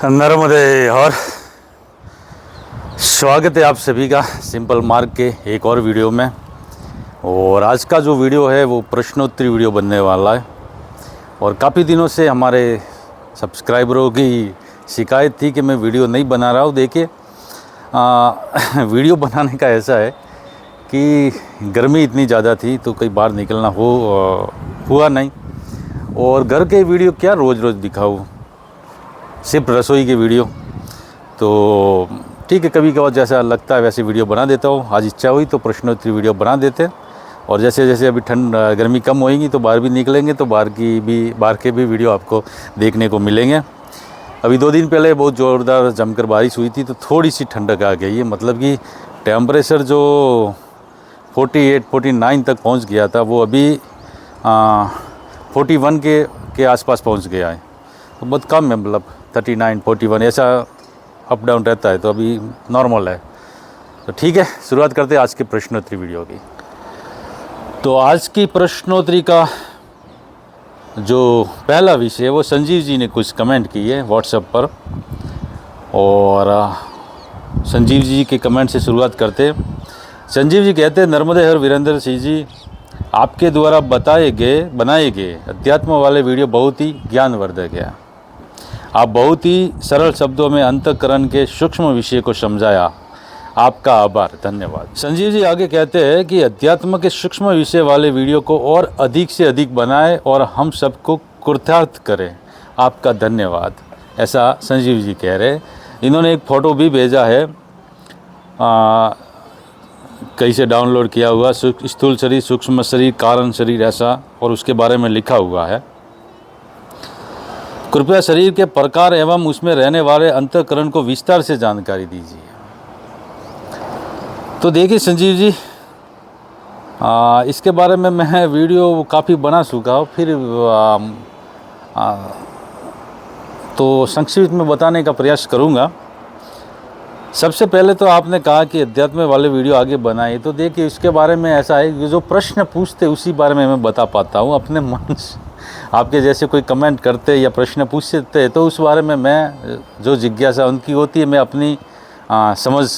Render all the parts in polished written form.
नर्मदे। और स्वागत है आप सभी का सिंपल मार्ग के एक और वीडियो में। और आज का जो वीडियो है वो प्रश्नोत्तरी वीडियो बनने वाला है। और काफ़ी दिनों से हमारे सब्सक्राइबरों की शिकायत थी कि मैं वीडियो नहीं बना रहा हूँ। देखिए वीडियो बनाने का ऐसा है कि गर्मी इतनी ज़्यादा थी तो कहीं बाहर निकलना हुआ नहीं। और घर के वीडियो क्या रोज़ रोज़ दिखाऊँ, सिर्फ रसोई के वीडियो। तो ठीक है, कभी कभार जैसा लगता है वैसे वीडियो बना देता हूँ। आज इच्छा हुई तो प्रश्नोत्तरी वीडियो बना देते हैं। और जैसे जैसे अभी गर्मी कम होएगी तो बाहर भी निकलेंगे तो बाहर के भी वीडियो आपको देखने को मिलेंगे। अभी 2 दिन पहले बहुत ज़ोरदार जमकर बारिश हुई थी तो थोड़ी सी ठंडक आ गई है। मतलब कि टेम्परेचर जो 48-49 तक पहुँच गया था वो अभी 41 के आसपास पहुँच गया है। तो बहुत कम है, मतलब 39-41 ऐसा अप डाउन रहता है, तो अभी नॉर्मल है। तो ठीक है, शुरुआत करते हैं आज के प्रश्नोत्तरी वीडियो की। तो आज की प्रश्नोत्तरी का जो पहला विषय है वो संजीव जी ने कुछ कमेंट किए है व्हाट्सएप पर। और संजीव जी के कमेंट से शुरुआत करते हैं। संजीव जी कहते हैं, नर्मदे हर वीरेंद्र सिंह जी, आपके द्वारा बनाए गए अध्यात्म वाले वीडियो बहुत ही ज्ञानवर्धक है। आप बहुत ही सरल शब्दों में अंतःकरण के सूक्ष्म विषय को समझाया। आपका आभार, धन्यवाद। संजीव जी आगे कहते हैं कि अध्यात्म के सूक्ष्म विषय वाले वीडियो को और अधिक से अधिक बनाएं और हम सबको कृतार्थ करें। आपका धन्यवाद, ऐसा संजीव जी कह रहे हैं। इन्होंने एक फ़ोटो भी भेजा है, कहीं से डाउनलोड किया हुआ, स्थूल शरीर, सूक्ष्म शरीर, कारण शरीर, ऐसा, और उसके बारे में लिखा हुआ है। कृपया शरीर के प्रकार एवं उसमें रहने वाले अंतःकरण को विस्तार से जानकारी दीजिए। तो देखिए संजीव जी, इसके बारे में मैं वीडियो काफ़ी बना चुका हूँ। फिर तो संक्षिप्त में बताने का प्रयास करूँगा। सबसे पहले तो आपने कहा कि अध्यात्म वाले वीडियो आगे बनाए, तो देखिए इसके बारे में ऐसा है कि जो प्रश्न पूछते उसी बारे में मैं बता पाता हूँ अपने मन से। आपके जैसे कोई कमेंट करते या प्रश्न पूछते तो उस बारे में मैं जो जिज्ञासा उनकी होती है मैं अपनी समझ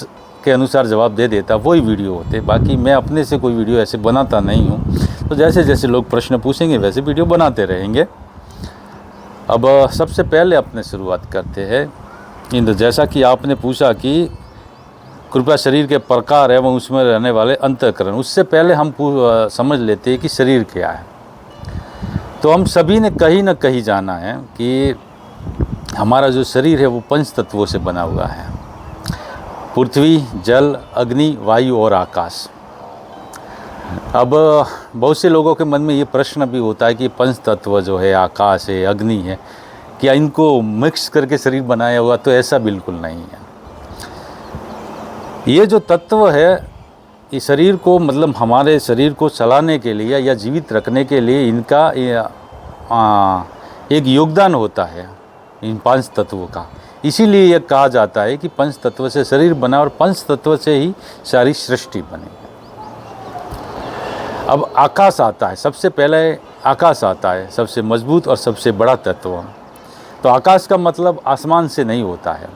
के अनुसार जवाब दे देता, वही वीडियो होते। बाकी मैं अपने से कोई वीडियो ऐसे बनाता नहीं हूँ। तो जैसे जैसे लोग प्रश्न पूछेंगे वैसे वीडियो बनाते रहेंगे। अब सबसे पहले अपने शुरुआत करते हैं। तो जैसा कि आपने पूछा कि कृपया शरीर के प्रकार एवं उसमें रहने वाले अंतःकरण, उससे पहले हम समझ लेते हैं कि शरीर क्या है। तो हम सभी ने कहीं ना कहीं जाना है कि हमारा जो शरीर है वो 5 तत्वों से बना हुआ है। पृथ्वी, जल, अग्नि, वायु और आकाश। अब बहुत से लोगों के मन में ये प्रश्न भी होता है कि 5 तत्व जो है, आकाश है, अग्नि है, क्या इनको मिक्स करके शरीर बनाया हुआ? तो ऐसा बिल्कुल नहीं है। ये जो तत्व है, इस शरीर को, मतलब हमारे शरीर को चलाने के लिए या जीवित रखने के लिए इनका एक योगदान होता है, इन 5 तत्वों का। इसीलिए यह कहा जाता है कि 5 तत्व से शरीर बना और 5 तत्व से ही सारी सृष्टि बनी। अब आकाश आता है, सबसे पहले आकाश आता है, सबसे मजबूत और सबसे बड़ा तत्व। तो आकाश का मतलब आसमान से नहीं होता है।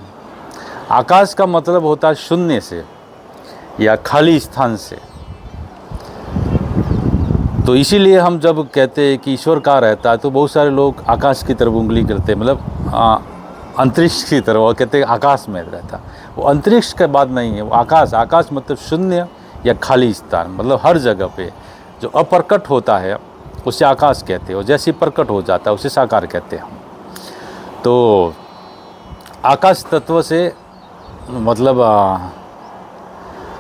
आकाश का मतलब होता है शून्य से या खाली स्थान से। तो इसीलिए हम जब कहते हैं कि ईश्वर कहाँ रहता है तो बहुत सारे लोग आकाश की तरफ उंगली करते हैं, मतलब अंतरिक्ष की तरफ, और कहते हैं आकाश में रहता। वो अंतरिक्ष के बाद नहीं है, वो आकाश। आकाश मतलब शून्य या खाली स्थान, मतलब हर जगह पे जो अप्रकट होता है उसे आकाश कहते हैं, और जैसे प्रकट हो जाता है उसे साकार कहते हैं। तो आकाश तत्व से मतलब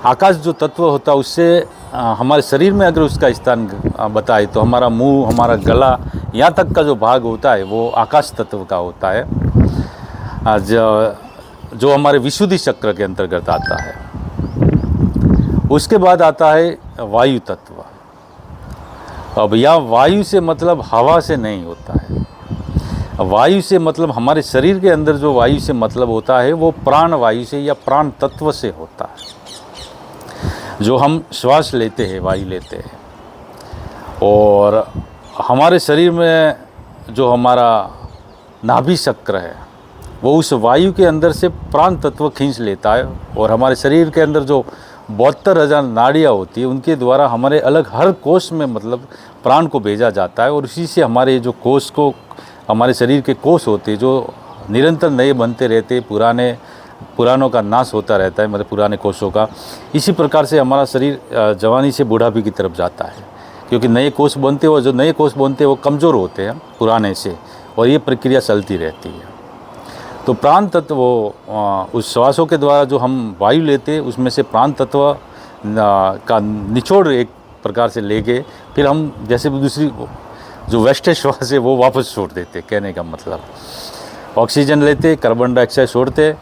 आकाश जो तत्व होता है उससे हमारे शरीर में अगर उसका स्थान बताए तो हमारा मुंह, हमारा गला, यहाँ तक का जो भाग होता है वो आकाश तत्व का होता है, जो हमारे विशुद्धि चक्र के अंतर्गत आता है। उसके बाद आता है वायु तत्व। अब यह वायु से मतलब हवा से नहीं होता है। वायु से मतलब हमारे शरीर के अंदर जो वायु से मतलब होता है वो प्राण वायु से या प्राण तत्व से होता है। जो हम श्वास लेते हैं, वायु लेते हैं, और हमारे शरीर में जो हमारा नाभि चक्र है वो उस वायु के अंदर से प्राण तत्व खींच लेता है और हमारे शरीर के अंदर जो 72,000 नाड़ियाँ होती है उनके द्वारा हमारे अलग हर कोष में मतलब प्राण को भेजा जाता है और उसी से हमारे जो कोष को, हमारे शरीर के कोष होते हैं जो निरंतर नए बनते रहते, पुरानों का नाश होता रहता है, मतलब पुराने कोषों का। इसी प्रकार से हमारा शरीर जवानी से बुढ़ापे की तरफ जाता है, क्योंकि नए कोष बनते हो, जो नए कोष बनते हैं वो कमज़ोर होते हैं पुराने से, और ये प्रक्रिया चलती रहती है। तो प्राण तत्व वो उस श्वासों के द्वारा जो हम वायु लेते हैं उसमें से प्राण तत्व का निचोड़ एक प्रकार से लेके फिर हम जैसे दूसरी जो वेस्ट श्वास है वो वापस छोड़ देते। कहने का मतलब ऑक्सीजन लेते, कार्बन डाइऑक्साइड छोड़ते,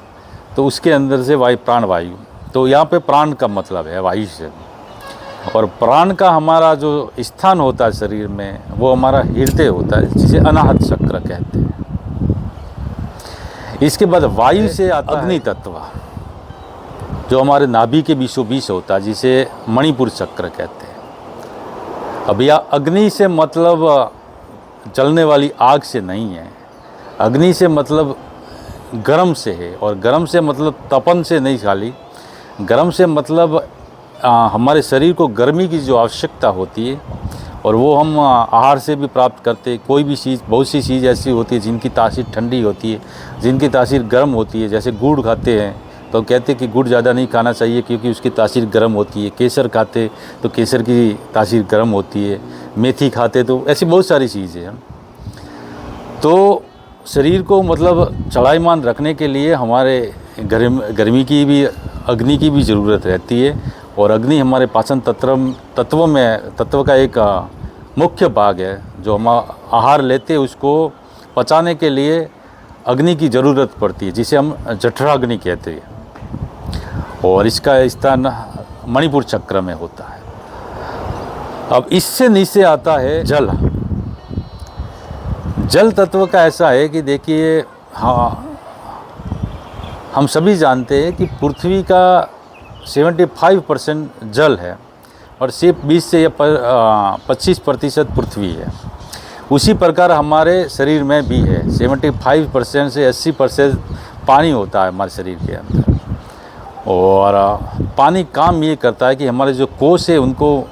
तो उसके अंदर से प्राण वायु। तो यहाँ पे प्राण का मतलब है वायु से। और प्राण का हमारा जो स्थान होता है शरीर में वो हमारा हृदय होता है, जिसे अनाहत चक्र कहते हैं। इसके बाद वायु से आता अग्नि तत्व जो हमारे नाभि के बीचों बीच होता है, जिसे मणिपुर चक्र कहते हैं। अब यह अग्नि से मतलब जलने वाली आग से नहीं है, अग्नि से मतलब गर्म से है, और गर्म से मतलब तपन से नहीं, खाली गर्म से मतलब हमारे शरीर को गर्मी की जो आवश्यकता होती है, और वो हम आहार से भी प्राप्त करते हैं। कोई भी चीज़, बहुत सी चीज़ ऐसी होती है जिनकी तासीर ठंडी होती है, जिनकी तासीर गर्म होती है। जैसे गुड़ खाते हैं तो कहते हैं कि गुड़ ज़्यादा नहीं खाना चाहिए क्योंकि उसकी तासीर गर्म होती है। केसर खाते तो केसर की तासीर गर्म होती है। मेथी खाते तो ऐसी बहुत सारी चीज़ें हैं। तो शरीर को मतलब चलायमान रखने के लिए हमारे गर्मी की भी, अग्नि की भी ज़रूरत रहती है। और अग्नि हमारे पाचन तत्व का एक मुख्य भाग है। जो हम आहार लेते हैं उसको पचाने के लिए अग्नि की ज़रूरत पड़ती है, जिसे हम जठराग्नि कहते हैं, और इसका स्थान मणिपुर चक्र में होता है। अब इससे नीचे आता है जल। जल तत्व का ऐसा है कि देखिए, हाँ, हम सभी जानते हैं कि पृथ्वी का 75% जल है और सिर्फ 20 से या 25% पृथ्वी है। उसी प्रकार हमारे शरीर में भी है, 75% से 80% पानी होता है हमारे शरीर के अंदर। और पानी काम ये करता है कि हमारे जो कोष है उनको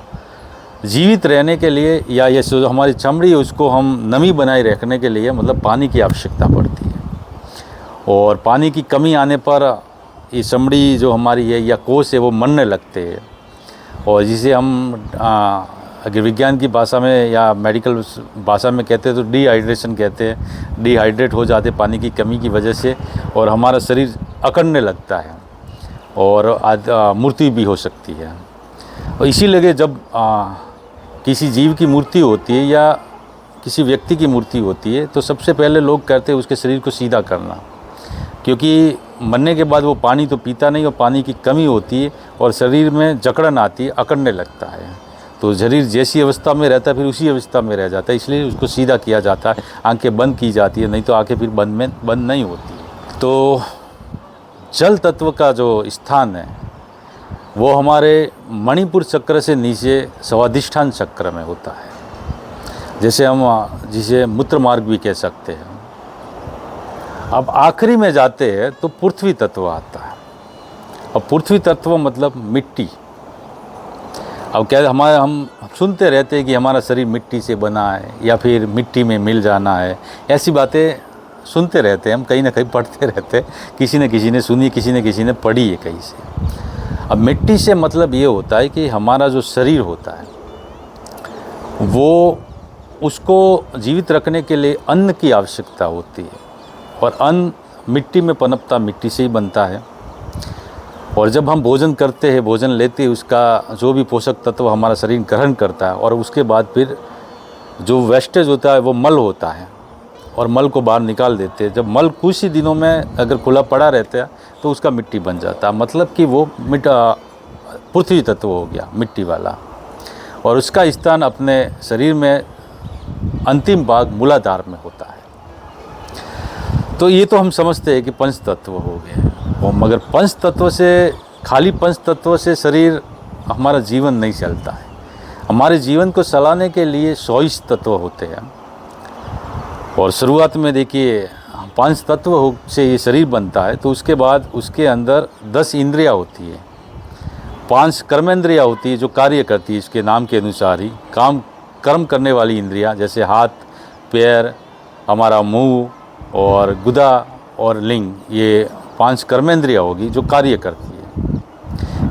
जीवित रहने के लिए, या ये जो हमारी चमड़ी है उसको हम नमी बनाए रखने के लिए मतलब पानी की आवश्यकता पड़ती है। और पानी की कमी आने पर ये चमड़ी जो हमारी है या कोष है वो मरने लगते हैं, और जिसे हम अगर विज्ञान की भाषा में या मेडिकल भाषा में कहते हैं तो डिहाइड्रेशन कहते हैं। डिहाइड्रेट हो जाते पानी की कमी की वजह से, और हमारा शरीर अकड़ने लगता है और मृत्यु भी हो सकती है। और इसीलिए जब किसी जीव की मृत्यु होती है या किसी व्यक्ति की मृत्यु होती है तो सबसे पहले लोग कहते हैं उसके शरीर को सीधा करना, क्योंकि मरने के बाद वो पानी तो पीता नहीं और पानी की कमी होती है और शरीर में जकड़न आती है, अकड़ने लगता है। तो शरीर जैसी अवस्था में रहता है फिर उसी अवस्था में रह जाता है, इसलिए उसको सीधा किया जाता है, आंखें बंद की जाती है, नहीं तो आंखें फिर बंद नहीं होती है। तो जल तत्व का जो स्थान है वो हमारे मणिपुर चक्र से नीचे स्वाधिष्ठान चक्र में होता है, जिसे मूत्र मार्ग भी कह सकते हैं। अब आखिरी में जाते हैं तो पृथ्वी तत्व आता है। अब पृथ्वी तत्व मतलब मिट्टी। अब क्या हम सुनते रहते हैं कि हमारा शरीर मिट्टी से बना है या फिर मिट्टी में मिल जाना है, ऐसी बातें सुनते रहते हैं हम, कहीं ना कहीं पढ़ते रहते हैं, किसी न किसी ने सुनी, किसी न किसी ने पढ़ी है कहीं से। अब मिट्टी से मतलब ये होता है कि हमारा जो शरीर होता है वो, उसको जीवित रखने के लिए अन्न की आवश्यकता होती है, और अन्न मिट्टी में पनपता, मिट्टी से ही बनता है। और जब हम भोजन करते हैं, भोजन लेते हैं, उसका जो भी पोषक तत्व हमारा शरीर ग्रहण करता है, और उसके बाद फिर जो वेस्टेज होता है वो मल होता है, और मल को बाहर निकाल देते हैं। जब मल कुछ ही दिनों में अगर खुला पड़ा रहता है तो उसका मिट्टी बन जाता है, मतलब कि वो पृथ्वी तत्व हो गया, मिट्टी वाला। और उसका स्थान अपने शरीर में अंतिम भाग मूलाधार में होता है। तो ये तो हम समझते हैं कि पंच तत्व हो गए, और मगर पंच तत्व से, खाली पंच तत्व से शरीर, हमारा जीवन नहीं चलता है। हमारे जीवन को चलाने के लिए 24 तत्व होते हैं। और शुरुआत में देखिए पांच तत्व से ये शरीर बनता है, तो उसके बाद उसके अंदर 10 इंद्रियां होती है, 5 कर्मेंद्रियां होती है जो कार्य करती है इसके नाम के अनुसार ही, कर्म करने वाली इंद्रियां, जैसे हाथ, पैर, हमारा मुंह और गुदा और लिंग, ये 5 कर्मेंद्रियां होगी जो कार्य करती है।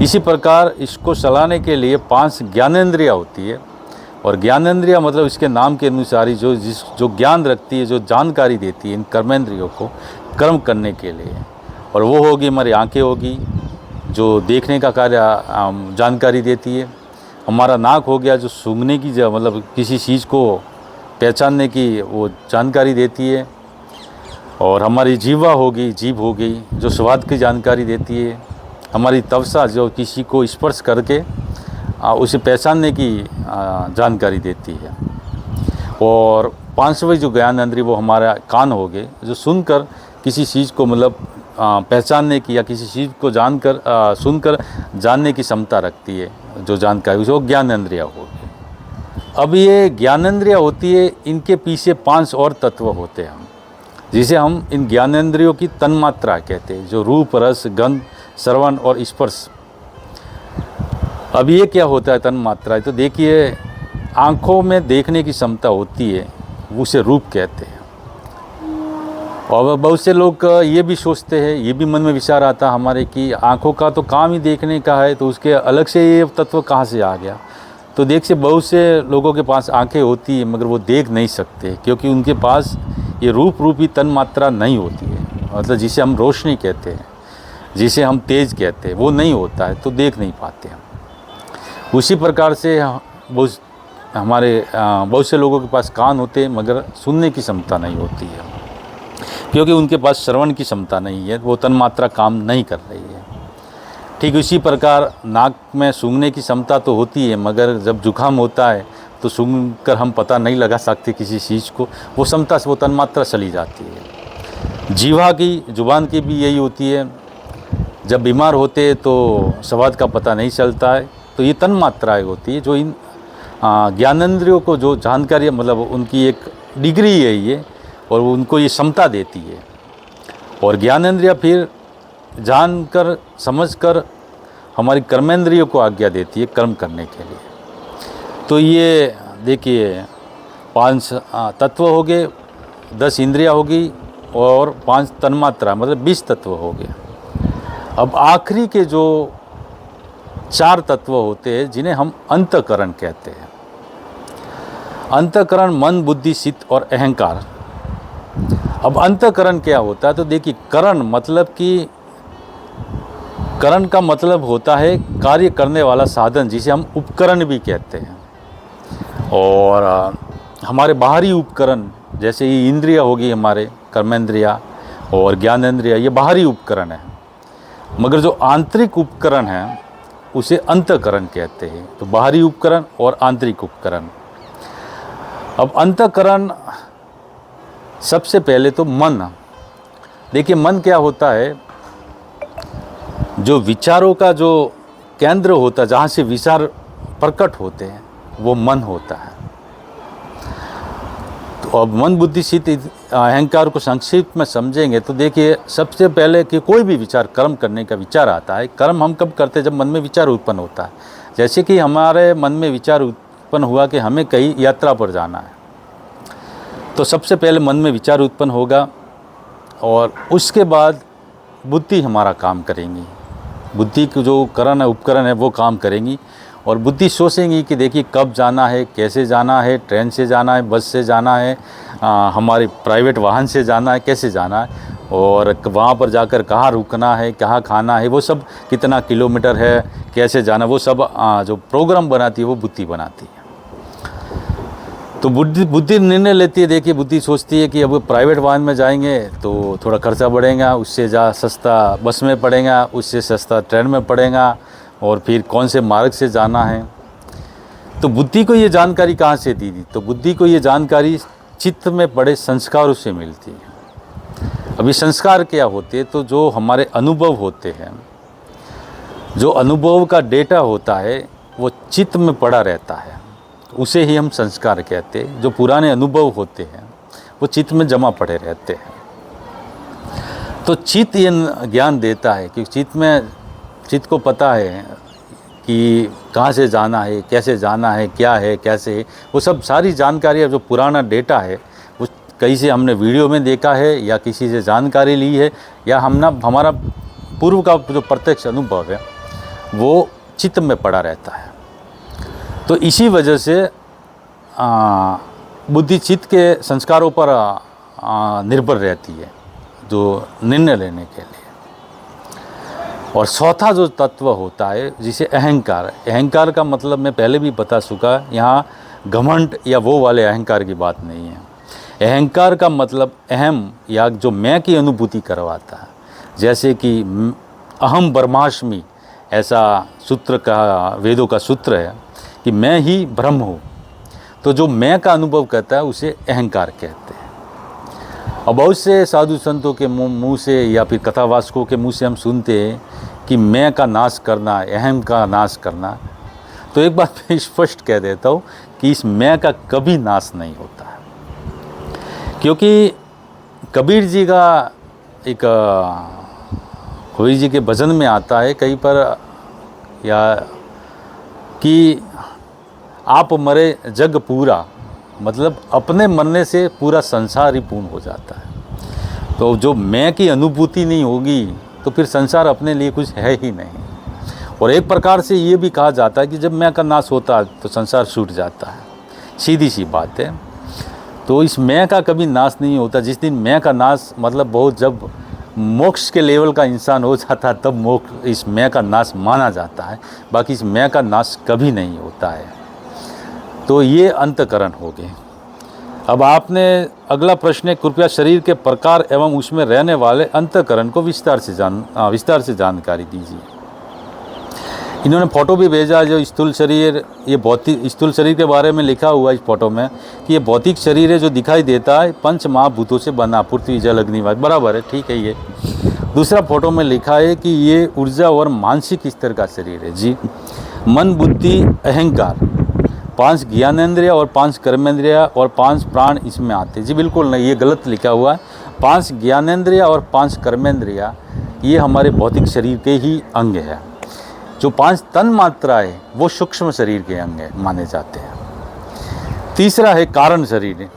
इसी प्रकार इसको चलाने के लिए 5 ज्ञानेंद्रियां होती है, और ज्ञानेंद्रियां मतलब इसके नाम के अनुसार ही जो ज्ञान रखती है, जो जानकारी देती है इन कर्मेंद्रियों को कर्म करने के लिए। और वो होगी हमारी आंखें होगी जो देखने का कार्य जानकारी देती है, हमारा नाक हो गया जो सूंघने की मतलब किसी चीज़ को पहचानने की वो जानकारी देती है, और हमारी जीवा होगी, जीभ हो गई जो स्वाद की जानकारी देती है, हमारी तवचा जो किसी को स्पर्श करके उसे पहचानने की जानकारी देती है, और 5वें जो ज्ञान इंद्रिय वो हमारा कान हो गए जो सुनकर किसी चीज़ को मतलब पहचानने की या किसी चीज़ को जानकर सुनकर जानने की क्षमता रखती है, जो जानकारी जो ज्ञानेंद्रिया होगी। अब ये ज्ञानेंद्रिया होती है, इनके पीछे 5 और तत्व होते हैं जिसे हम इन ज्ञानेंद्रियों की तन्मात्रा कहते हैं, जो रूप, रस, गंध, श्रवण और स्पर्श। अब ये क्या होता है तन्मात्रा? तो देखिए, आँखों में देखने की क्षमता होती है, उसे रूप कहते हैं। और बहुत से लोग ये भी सोचते हैं, ये भी मन में विचार आता हमारे कि आँखों का तो काम ही देखने का है, तो उसके अलग से ये तत्व कहाँ से आ गया? तो देखिए, बहुत से लोगों के पास आँखें होती है मगर वो देख नहीं सकते, क्योंकि उनके पास ये रूपी तन्मात्रा नहीं होती है, मतलब जिसे हम रोशनी कहते हैं, जिसे हम तेज कहते हैं, वो नहीं होता है, तो देख नहीं पाते हम। उसी प्रकार से बहुत से लोगों के पास कान होते हैं मगर सुनने की क्षमता नहीं होती है, क्योंकि उनके पास श्रवण की क्षमता नहीं है, वो तन्मात्रा काम नहीं कर रही है। ठीक उसी प्रकार नाक में सूंघने की क्षमता तो होती है, मगर जब जुकाम होता है तो सूंघकर हम पता नहीं लगा सकते किसी चीज़ को, वो क्षमता से वो तन्मात्रा चली जाती है। जीवा की, जुबान की भी यही होती है, जब बीमार होते हैं तो स्वाद का पता नहीं चलता है, तो ये तन्मात्राएँ होती है जो इन ज्ञानेंद्रियों को जो जानकारी मतलब उनकी एक डिग्री है ये, और उनको ये क्षमता देती है। और ज्ञानेंद्रिय फिर जानकर समझकर हमारी कर्मेंद्रियों को आज्ञा देती है कर्म करने के लिए। तो ये देखिए, 5 तत्व हो गए, 10 इंद्रियां होगी और 5 तन्मात्रा मतलब 20 तत्व हो गए। अब आखिरी के जो 4 तत्व होते हैं जिन्हें हम अंतःकरण कहते हैं। अंतःकरण मन, बुद्धि, चित्त और अहंकार। अब अंतःकरण क्या होता है? तो देखिए, करण मतलब कि करण का मतलब होता है कार्य करने वाला साधन, जिसे हम उपकरण भी कहते हैं। और हमारे बाहरी उपकरण जैसे ये इंद्रिया होगी, हमारे कर्मेंद्रिया और ज्ञानेंद्रिया, ये बाहरी उपकरण है, मगर जो आंतरिक उपकरण है उसे अंतःकरण कहते हैं। तो बाहरी उपकरण और आंतरिक उपकरण। अब अंतःकरण सबसे पहले तो मन। देखिए, मन क्या होता है? जो विचारों का जो केंद्र होता है, जहाँ से विचार प्रकट होते हैं, वो मन होता है। तो अब मन, बुद्धि, चित्त, अहंकार को संक्षिप्त में समझेंगे तो देखिए, सबसे पहले कि कोई भी विचार, कर्म करने का विचार आता है। कर्म हम कब करते हैं? जब मन में विचार उत्पन्न होता है। जैसे कि हमारे मन में विचार उत्पन्न हुआ कि हमें कहीं यात्रा पर जाना है, तो सबसे पहले मन में विचार उत्पन्न होगा, और उसके बाद बुद्धि हमारा काम करेंगी। बुद्धि की जो करण है, उपकरण है, वो काम करेंगी, और बुद्धि सोचेंगी कि देखिए कब जाना है, कैसे जाना है, ट्रेन से जाना है, बस से जाना है, हमारे प्राइवेट वाहन से जाना है, कैसे जाना है, और वहाँ पर जाकर कहाँ रुकना है, कहाँ खाना है, वो सब कितना किलोमीटर है, कैसे जाना, वो सब जो प्रोग्राम बनाती है वो बुद्धि बनाती है। तो बुद्धि निर्णय लेती है। देखिए, बुद्धि सोचती है कि अब प्राइवेट वाहन में जाएंगे तो थोड़ा खर्चा बढ़ेगा, उससे सस्ता बस में पड़ेगा, उससे सस्ता ट्रेन में पड़ेगा, और फिर कौन से मार्ग से जाना है। तो बुद्धि को ये जानकारी कहाँ से दी थी? तो बुद्धि को ये जानकारी चित्त में पड़े संस्कारों से मिलती है। अभी संस्कार क्या होते हैं? तो जो हमारे अनुभव होते हैं, जो अनुभव का डेटा होता है, वो चित्त में पड़ा रहता है, उसे ही हम संस्कार कहते हैं। जो पुराने अनुभव होते हैं वो चित्त में जमा पड़े रहते हैं। तो चित्त ये ज्ञान देता है कि चित्त को पता है कि कहाँ से जाना है, कैसे जाना है, क्या है, कैसे है, वो सब सारी जानकारी जो पुराना डेटा है वो कहीं से हमने वीडियो में देखा है या किसी से जानकारी ली है या हमारा पूर्व का जो प्रत्यक्ष अनुभव है वो चित्त में पड़ा रहता है। तो इसी वजह से बुद्धि चित्त के संस्कारों पर निर्भर रहती है जो निर्णय लेने के लिए। और चौथा जो तत्व होता है जिसे अहंकार का मतलब मैं पहले भी बता चुका, यहाँ घमंड या वो वाले अहंकार की बात नहीं है। अहंकार का मतलब अहम या जो मैं की अनुभूति करवाता है, जैसे कि अहम ब्रह्मास्मि ऐसा सूत्र का वेदों का सूत्र है कि मैं ही ब्रह्म हूँ। तो जो मैं का अनुभव करता है उसे अहंकार कहते हैं। और बहुत से साधु संतों के मुंह से या फिर कथावाचकों के मुंह से हम सुनते हैं कि मैं का नाश करना, अहम का नाश करना। तो एक बात मैं स्पष्ट कह देता हूँ कि इस मैं का कभी नाश नहीं होता है, क्योंकि कबीर जी का एक कोई जी के भजन में आता है कहीं पर या कि आप मरे जग पूरा, मतलब अपने मरने से पूरा संसार ही पूर्ण हो जाता है। तो जो मैं की अनुभूति नहीं होगी तो फिर संसार अपने लिए कुछ है ही नहीं। और एक प्रकार से ये भी कहा जाता है कि जब मैं का नाश होता है तो संसार छूट जाता है, सीधी सी बात है। तो इस मैं का कभी नाश नहीं होता। जिस दिन मैं का नाश मतलब बहुत जब मोक्ष के लेवल का इंसान हो जाता है तब मोक्ष इस मैं का नाश माना जाता है, बाकी इस मैं का नाश कभी नहीं होता है। तो ये अंतकरण हो गए। अब आपने अगला प्रश्न है, कृपया शरीर के प्रकार एवं उसमें रहने वाले अंतकरण को विस्तार से जानकारी दीजिए। इन्होंने फोटो भी भेजा जो स्थूल शरीर, ये भौतिक स्थूल शरीर के बारे में लिखा हुआ है इस फोटो में कि ये भौतिक शरीर है जो दिखाई देता है, पंच महाभूतों से बना, पृथ्वी जल अग्नि वायु, बराबर है, ठीक है। ये दूसरा फोटो में लिखा है कि ये ऊर्जा और मानसिक स्तर का शरीर है। जी, मन बुद्धि अहंकार, 5 ज्ञानेंद्रिय और 5 कर्मेंद्रिय और 5 प्राण इसमें आते हैं। जी बिल्कुल नहीं, ये गलत लिखा हुआ है। 5 ज्ञानेंद्रिय और 5 कर्मेंद्रिय ये हमारे भौतिक शरीर के ही अंग है। जो 5 तन मात्रा है वो सूक्ष्म शरीर के अंग है माने जाते हैं। तीसरा है कारण शरीर,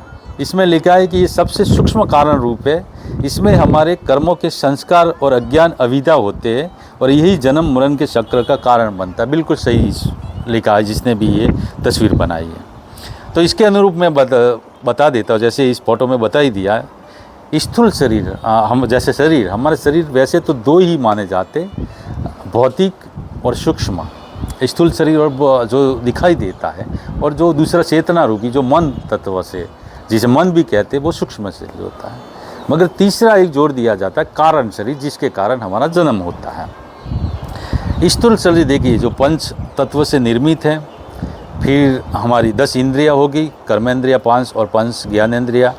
इसमें लिखा है कि ये सबसे सूक्ष्म कारण रूप है। इसमें हमारे कर्मों के संस्कार और अज्ञान अविद्या होते हैं और यही जन्म मरण के चक्र का कारण बनता है। बिल्कुल सही लिखा है जिसने भी ये तस्वीर बनाई है। तो इसके अनुरूप मैं बता देता हूँ, जैसे इस फोटो में बता ही दिया है। स्थूल शरीर हम जैसे शरीर, हमारे शरीर वैसे तो 2 ही माने जाते, भौतिक और सूक्ष्म। स्थूल शरीर और जो दिखाई देता है और जो दूसरा चेतना रूपी जो मन तत्व से जिसे मन भी कहते हैं वो सूक्ष्म शरीर होता है। मगर तीसरा एक जोड़ दिया जाता है कारण शरीर, जिसके कारण हमारा जन्म होता है। स्थूल शरीर देखिए जो पंच तत्व से निर्मित है, फिर हमारी 10 इंद्रियाँ होगी, कर्मेंद्रिया 5 और 5 ज्ञानेंद्रिया,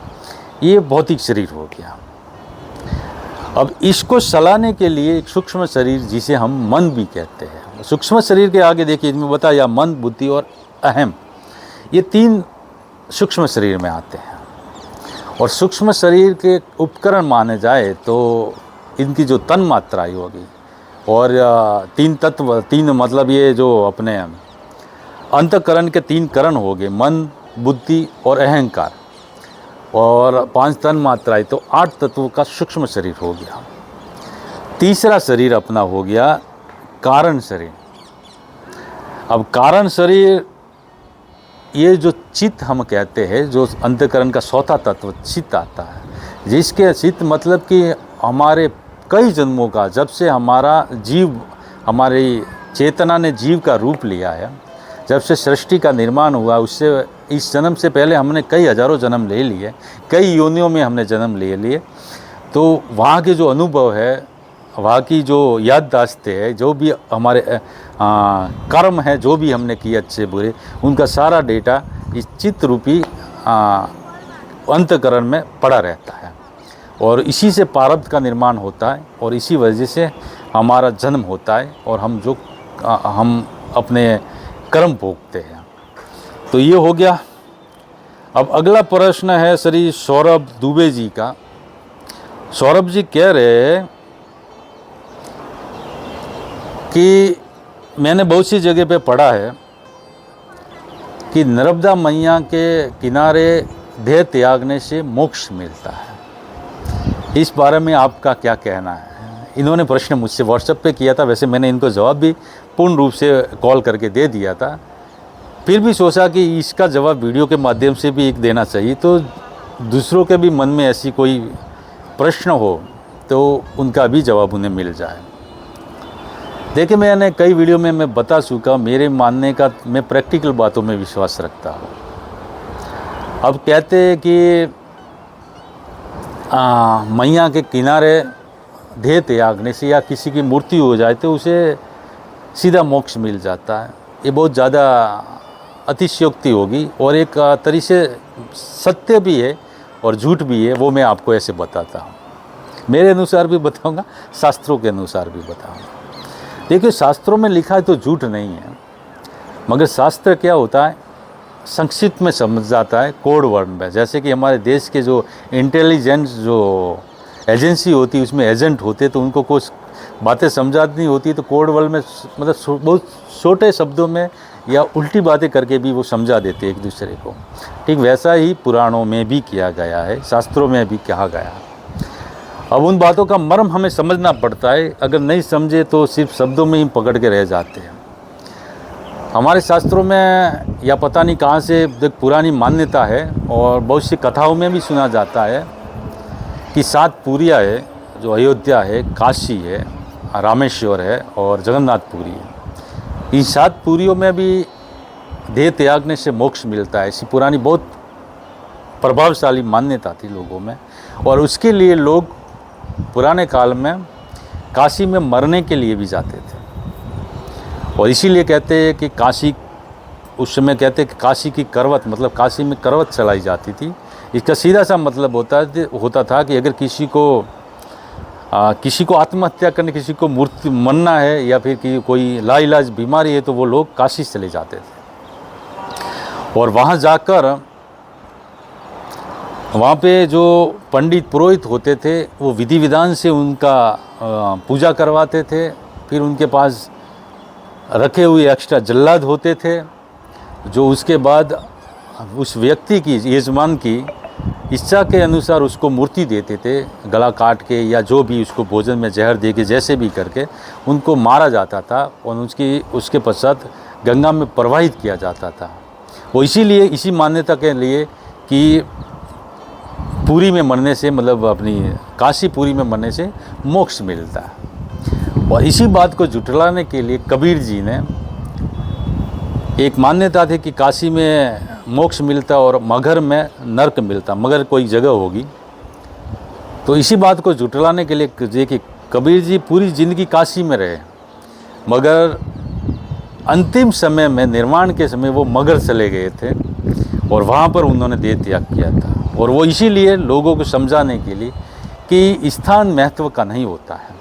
ये भौतिक शरीर हो गया। अब इसको चलाने के लिए एक सूक्ष्म शरीर जिसे हम मन भी कहते हैं। सूक्ष्म शरीर के आगे देखिए इसमें बताया मन बुद्धि और अहम, ये 3 सूक्ष्म शरीर में आते हैं। और सूक्ष्म शरीर के उपकरण माने जाए तो इनकी जो तन मात्राएं होगी और 3 तत्व, 3 मतलब ये जो अपने अंतकरण के 3 करण हो गए, मन बुद्धि और अहंकार, और 5 तन मात्राएं, तो 8 तत्वों का सूक्ष्म शरीर हो गया। तीसरा शरीर अपना हो गया कारण शरीर। अब कारण शरीर ये जो चित्त हम कहते हैं, जो अंतकरण का चौथा तत्व चित्त आता है, जिसके चित्त मतलब कि हमारे कई जन्मों का, जब से हमारा जीव, हमारी चेतना ने जीव का रूप लिया है, जब से सृष्टि का निर्माण हुआ, उससे इस जन्म से पहले हमने कई हजारों जन्म ले लिए, कई योनियों में हमने जन्म ले लिए। तो वहाँ के जो अनुभव है, वहाँ की जो याददाश्त है, जो भी हमारे कर्म है, जो भी हमने किए अच्छे बुरे, उनका सारा डेटा इस चित्त रूपी अंतकरण में पड़ा रहता है। और इसी से प्रारब्ध का निर्माण होता है और इसी वजह से हमारा जन्म होता है और हम अपने कर्म भोगते हैं। तो ये हो गया। अब अगला प्रश्न है श्री सौरभ दुबे जी का। सौरभ जी कह रहे कि मैंने बहुत सी जगह पे पढ़ा है कि नर्मदा मैया के किनारे देह त्यागने से मोक्ष मिलता है। इस बारे में आपका क्या कहना है? इन्होंने प्रश्न मुझसे व्हाट्सएप पे किया था, वैसे मैंने इनको जवाब भी पूर्ण रूप से कॉल करके दे दिया था, फिर भी सोचा कि इसका जवाब वीडियो के माध्यम से भी एक देना चाहिए, तो दूसरों के भी मन में ऐसी कोई प्रश्न हो तो उनका भी जवाब उन्हें मिल जाए। देखिए, मैंने कई वीडियो में मैं बता चुका, मेरे मानने का मैं प्रैक्टिकल बातों में विश्वास रखता हूँ। अब कहते हैं कि मैया के किनारे देह त्यागने से या किसी की मूर्ति हो जाए तो उसे सीधा मोक्ष मिल जाता है। ये बहुत ज़्यादा अतिशयोक्ति होगी और एक तरीके से सत्य भी है और झूठ भी है, वो मैं आपको ऐसे बताता हूँ। मेरे अनुसार भी बताऊँगा, शास्त्रों के अनुसार भी बताऊँगा। देखिए, शास्त्रों में लिखा है तो झूठ नहीं है, मगर शास्त्र क्या होता है संक्षिप्त में समझ जाता है, कोड वर्ड में। जैसे कि हमारे देश के जो इंटेलिजेंस जो एजेंसी होती है उसमें एजेंट होते, तो उनको कुछ बातें समझानी होती तो कोड वर्ड में मतलब बहुत छोटे शब्दों में या उल्टी बातें करके भी वो समझा देते एक दूसरे को। ठीक वैसा ही पुराणों में भी किया गया है, शास्त्रों में भी कहा गया है। अब उन बातों का मर्म हमें समझना पड़ता है, अगर नहीं समझे तो सिर्फ शब्दों में ही पकड़ के रह जाते हैं। हमारे शास्त्रों में या पता नहीं कहाँ से पुरानी मान्यता है और बहुत सी कथाओं में भी सुना जाता है कि 7 पुरियाँ है, जो अयोध्या है, काशी है, रामेश्वर है और जगन्नाथपुरी है। इन 7 पुरियों में भी देह त्यागने से मोक्ष मिलता है। ऐसी पुरानी बहुत प्रभावशाली मान्यता थी लोगों में, और उसके लिए लोग पुराने काल में काशी में मरने के लिए भी जाते थे। और इसीलिए कहते हैं कि काशी, उस समय कहते हैं कि काशी की करवत, मतलब काशी में करवत चलाई जाती थी। इसका सीधा सा मतलब होता था कि अगर किसी को आत्महत्या करने, किसी को मृत्यु मरना है या फिर कि कोई लाइलाज बीमारी है तो वो लोग काशी चले जाते थे। और वहाँ जाकर वहाँ पे जो पंडित पुरोहित होते थे वो विधि विधान से उनका पूजा करवाते थे। फिर उनके पास रखे हुए एक्स्ट्रा जल्लाद होते थे, जो उसके बाद उस व्यक्ति की, यजमान की इच्छा के अनुसार उसको मूर्ति देते थे, गला काट के या जो भी उसको भोजन में जहर दे के जैसे भी करके उनको मारा जाता था और उसके पश्चात गंगा में प्रवाहित किया जाता था। वो इसीलिए इसी मान्यता के लिए कि पुरी में मरने से, मतलब अपनी काशी पुरी में मरने से मोक्ष मिलता है। और इसी बात को झुठलाने के लिए कबीर जी ने एक मान्यता थी कि काशी में मोक्ष मिलता और मगहर में नरक मिलता, मगर कोई जगह होगी। तो इसी बात को झुठलाने के लिए कि कबीर जी पूरी ज़िंदगी काशी में रहे, मगर अंतिम समय में, निर्वाण के समय वो मगहर चले गए थे और वहाँ पर उन्होंने देह त्याग किया था। और वो इसीलिए लोगों को समझाने के लिए कि स्थान महत्व का नहीं होता है,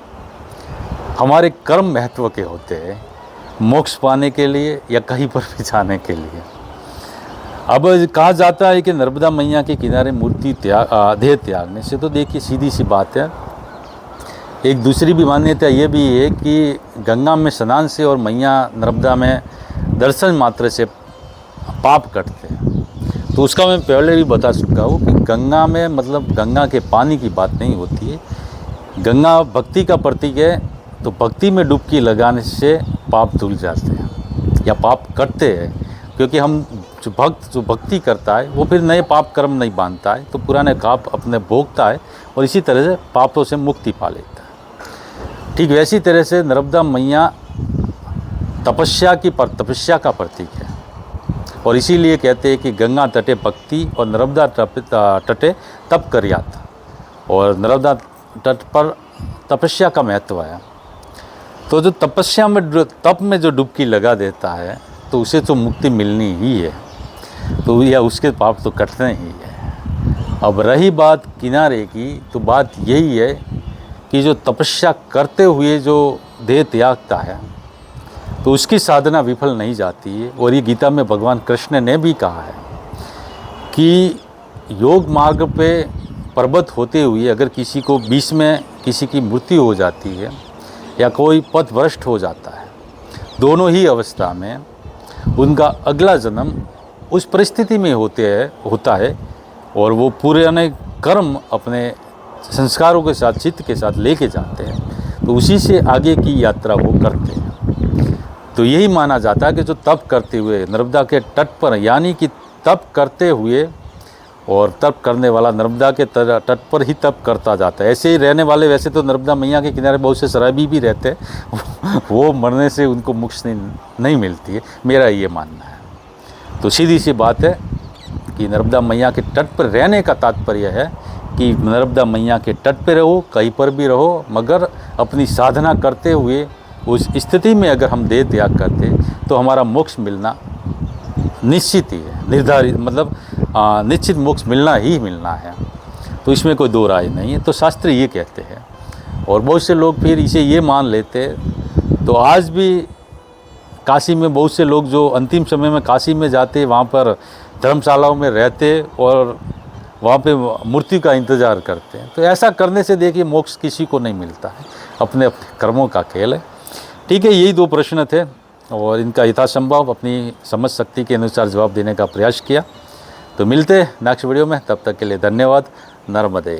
हमारे कर्म महत्व के होते हैं, मोक्ष पाने के लिए या कहीं पर भी जाने के लिए। अब कहा जाता है कि नर्मदा मैया के किनारे मूर्ति देह त्यागने से, तो देखिए सीधी सी बात है। एक दूसरी भी मान्यता ये भी है कि गंगा में स्नान से और मैया नर्मदा में दर्शन मात्र से पाप कटते हैं। तो उसका मैं पहले भी बता चुका हूँ कि गंगा में, मतलब गंगा के पानी की बात नहीं होती है। गंगा भक्ति का प्रतीक है, तो भक्ति में डुबकी लगाने से पाप धुल जाते हैं या पाप कटते हैं, क्योंकि हम जो भक्ति करता है वो फिर नए पाप कर्म नहीं बांधता है, तो पुराने पाप अपने भोगता है और इसी तरह से पापों से मुक्ति पा लेता है। ठीक वैसी तरह से नर्मदा मैया तपस्या का प्रतीक है, और इसीलिए कहते हैं कि गंगा तटे भक्ति और नर्मदा तटे तप कर्यात, और नर्मदा तट पर तपस्या का महत्व है। तो जो तपस्या में, तप में जो डुबकी लगा देता है तो उसे तो मुक्ति मिलनी ही है, तो या उसके पाप तो कटने ही है। अब रही बात किनारे की, तो बात यही है कि जो तपस्या करते हुए जो देह त्यागता है तो उसकी साधना विफल नहीं जाती है। और ये गीता में भगवान कृष्ण ने भी कहा है कि योग मार्ग पे पर्वत होते हुए अगर किसी को बीच में किसी की मृत्यु हो जाती है या कोई पथभ्रष्ट हो जाता है, दोनों ही अवस्था में उनका अगला जन्म उस परिस्थिति में होता है और वो पुराने कर्म अपने संस्कारों के साथ, चित्त के साथ लेके जाते हैं, तो उसी से आगे की यात्रा वो करते हैं। तो यही माना जाता है कि जो तप करते हुए नर्मदा के तट पर, यानी कि तप करते हुए, और तप करने वाला नर्मदा के तट पर ही तप करता जाता है। ऐसे ही रहने वाले, वैसे तो नर्मदा मैया के किनारे बहुत से शराबी भी रहते हैं, वो मरने से उनको मुक्ति नहीं मिलती है, मेरा ये मानना है। तो सीधी सी बात है कि नर्मदा मैया के तट पर रहने का तात्पर्य है कि नर्मदा मैया के तट पर रहो, कहीं पर भी रहो, मगर अपनी साधना करते हुए उस स्थिति में अगर हम देह त्याग करते तो हमारा मोक्ष मिलना निश्चित ही है, निर्धारित, मतलब निश्चित मोक्ष मिलना ही मिलना है। तो इसमें कोई दो राय नहीं है। तो शास्त्र ये कहते हैं, और बहुत से लोग फिर इसे ये मान लेते। तो आज भी काशी में बहुत से लोग जो अंतिम समय में काशी में जाते, वहाँ पर धर्मशालाओं में रहते और वहाँ पे मूर्ति का इंतज़ार करते हैं। तो ऐसा करने से देखिए मोक्ष किसी को नहीं मिलता है, अपने अपने कर्मों का खेल है। ठीक है, यही दो प्रश्न थे और इनका यथासंभव अपनी समझ शक्ति के अनुसार जवाब देने का प्रयास किया। तो मिलते हैं नेक्स्ट वीडियो में, तब तक के लिए धन्यवाद। नर्मदे।